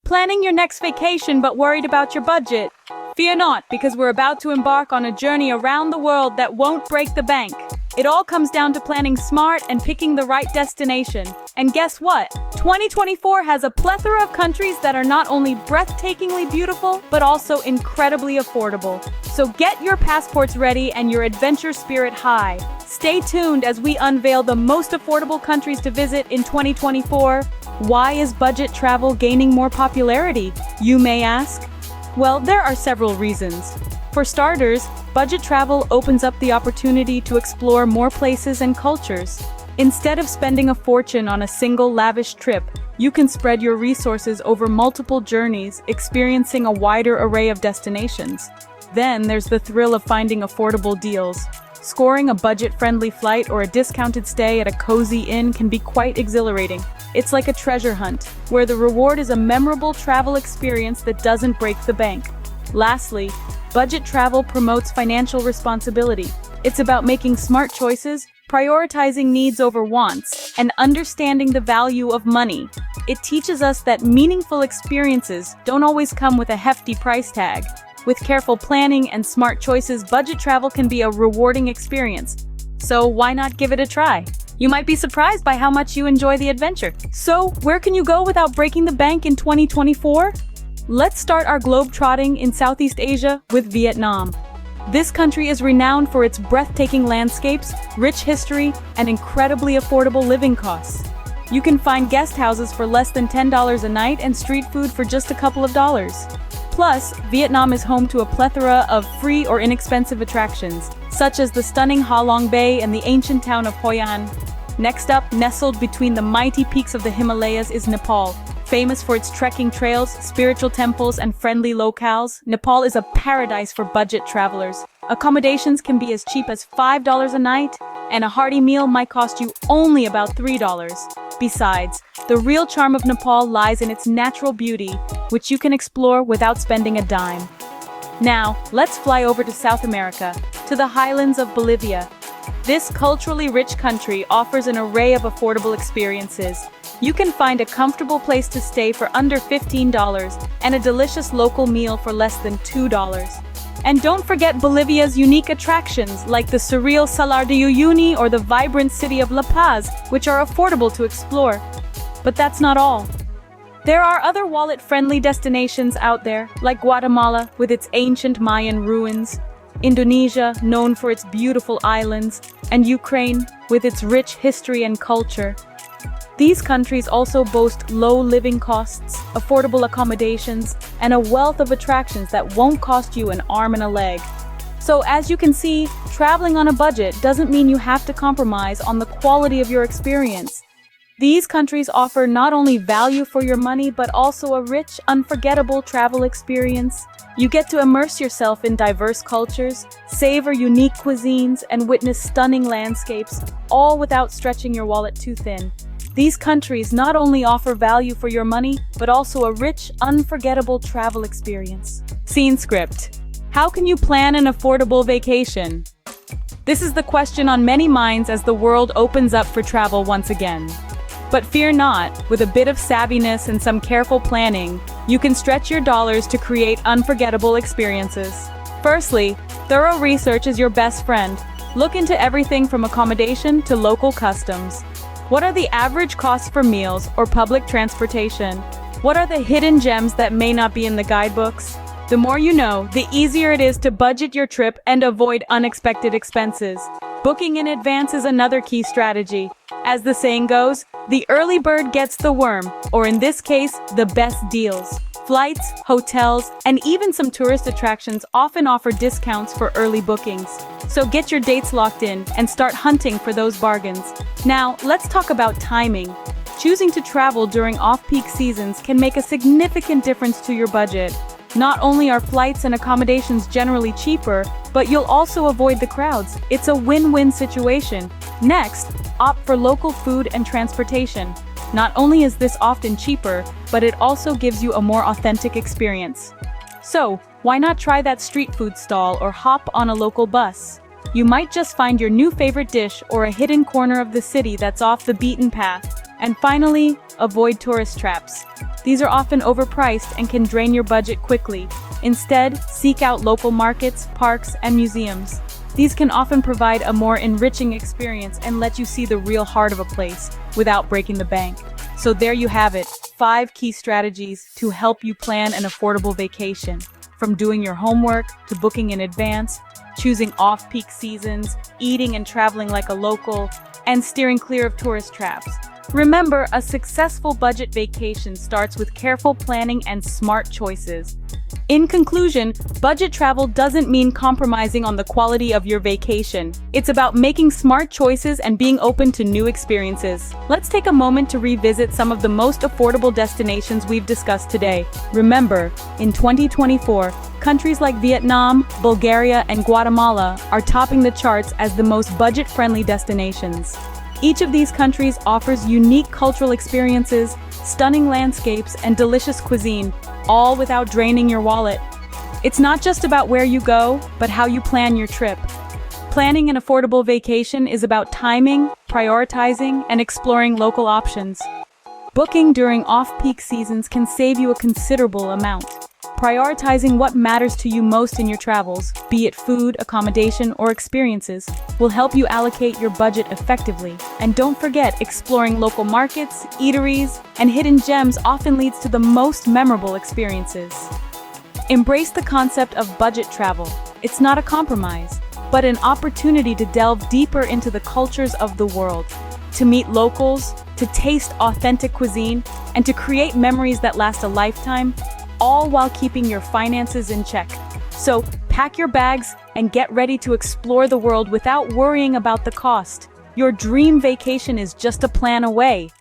Planning your next vacation but worried about your budget? Fear not, because we're about to embark on a journey around the world that won't break the bank. It all comes down to planning smart and picking the right destination. And guess what? 2024 has a plethora of countries that are not only breathtakingly beautiful, but also incredibly affordable. So get your passports ready and your adventure spirit high. Stay tuned as we unveil the most affordable countries to visit in 2024. Why is budget travel gaining more popularity, you may ask? Well, there are several reasons. For starters, budget travel opens up the opportunity to explore more places and cultures. Instead of spending a fortune on a single lavish trip, you can spread your resources over multiple journeys, experiencing a wider array of destinations. Then there's the thrill of finding affordable deals. Scoring a budget-friendly flight or a discounted stay at a cozy inn can be quite exhilarating. It's like a treasure hunt, where the reward is a memorable travel experience that doesn't break the bank. Lastly, budget travel promotes financial responsibility. It's about making smart choices, prioritizing needs over wants, and understanding the value of money. It teaches us that meaningful experiences don't always come with a hefty price tag. With careful planning and smart choices, budget travel can be a rewarding experience. So why not give it a try? You might be surprised by how much you enjoy the adventure. So, where can you go without breaking the bank in 2024? Let's start our globe-trotting in Southeast Asia with Vietnam. This country is renowned for its breathtaking landscapes, rich history, and incredibly affordable living costs. You can find guest houses for less than $10 a night and street food for just a couple of dollars. Plus, Vietnam is home to a plethora of free or inexpensive attractions, such as the stunning Ha Long Bay and the ancient town of Hoi An. Next up, nestled between the mighty peaks of the Himalayas, is Nepal. Famous for its trekking trails, spiritual temples, and friendly locales, Nepal is a paradise for budget travelers. Accommodations can be as cheap as $5 a night, and a hearty meal might cost you only about $3. Besides, the real charm of Nepal lies in its natural beauty, which you can explore without spending a dime. Now, let's fly over to South America, to the highlands of Bolivia. This culturally rich country offers an array of affordable experiences. You can find a comfortable place to stay for under $15 and a delicious local meal for less than $2. And don't forget Bolivia's unique attractions like the surreal Salar de Uyuni or the vibrant city of La Paz, which are affordable to explore. But that's not all. There are other wallet-friendly destinations out there, like Guatemala with its ancient Mayan ruins, Indonesia, known for its beautiful islands, and Ukraine with its rich history and culture. These countries also boast low living costs, affordable accommodations, and a wealth of attractions that won't cost you an arm and a leg. So as you can see, traveling on a budget doesn't mean you have to compromise on the quality of your experience. These countries offer not only value for your money, but also a rich, unforgettable travel experience. You get to immerse yourself in diverse cultures, savor unique cuisines, and witness stunning landscapes, all without stretching your wallet too thin. These countries not only offer value for your money, but also a rich, unforgettable travel experience. Scene script. How can you plan an affordable vacation? This is the question on many minds as the world opens up for travel once again. But fear not, with a bit of savviness and some careful planning, you can stretch your dollars to create unforgettable experiences. Firstly, thorough research is your best friend. Look into everything from accommodation to local customs. What are the average costs for meals or public transportation? What are the hidden gems that may not be in the guidebooks? The more you know, the easier it is to budget your trip and avoid unexpected expenses. Booking in advance is another key strategy. As the saying goes, the early bird gets the worm, or in this case, the best deals. Flights, hotels, and even some tourist attractions often offer discounts for early bookings. So get your dates locked in and start hunting for those bargains. Now, let's talk about timing. Choosing to travel during off-peak seasons can make a significant difference to your budget. Not only are flights and accommodations generally cheaper, but you'll also avoid the crowds. It's a win-win situation. Next, opt for local food and transportation. Not only is this often cheaper, but it also gives you a more authentic experience. So, why not try that street food stall or hop on a local bus? You might just find your new favorite dish or a hidden corner of the city that's off the beaten path. And finally, avoid tourist traps. These are often overpriced and can drain your budget quickly. Instead, seek out local markets, parks, and museums. These can often provide a more enriching experience and let you see the real heart of a place without breaking the bank. So there you have it, 5 key strategies to help you plan an affordable vacation. From doing your homework to booking in advance, choosing off-peak seasons, eating and traveling like a local, and steering clear of tourist traps. Remember, a successful budget vacation starts with careful planning and smart choices. In conclusion, budget travel doesn't mean compromising on the quality of your vacation. It's about making smart choices and being open to new experiences. Let's take a moment to revisit some of the most affordable destinations we've discussed today. Remember, in 2024, countries like Vietnam, Bulgaria, and Guatemala are topping the charts as the most budget-friendly destinations. Each of these countries offers unique cultural experiences, stunning landscapes, and delicious cuisine, all without draining your wallet. It's not just about where you go, but how you plan your trip. Planning an affordable vacation is about timing, prioritizing, and exploring local options. Booking during off-peak seasons can save you a considerable amount. Prioritizing what matters to you most in your travels, be it food, accommodation, or experiences, will help you allocate your budget effectively. And don't forget, exploring local markets, eateries, and hidden gems often leads to the most memorable experiences. Embrace the concept of budget travel. It's not a compromise, but an opportunity to delve deeper into the cultures of the world, to meet locals, to taste authentic cuisine, and to create memories that last a lifetime, all while keeping your finances in check. So, pack your bags and get ready to explore the world without worrying about the cost. Your dream vacation is just a plan away.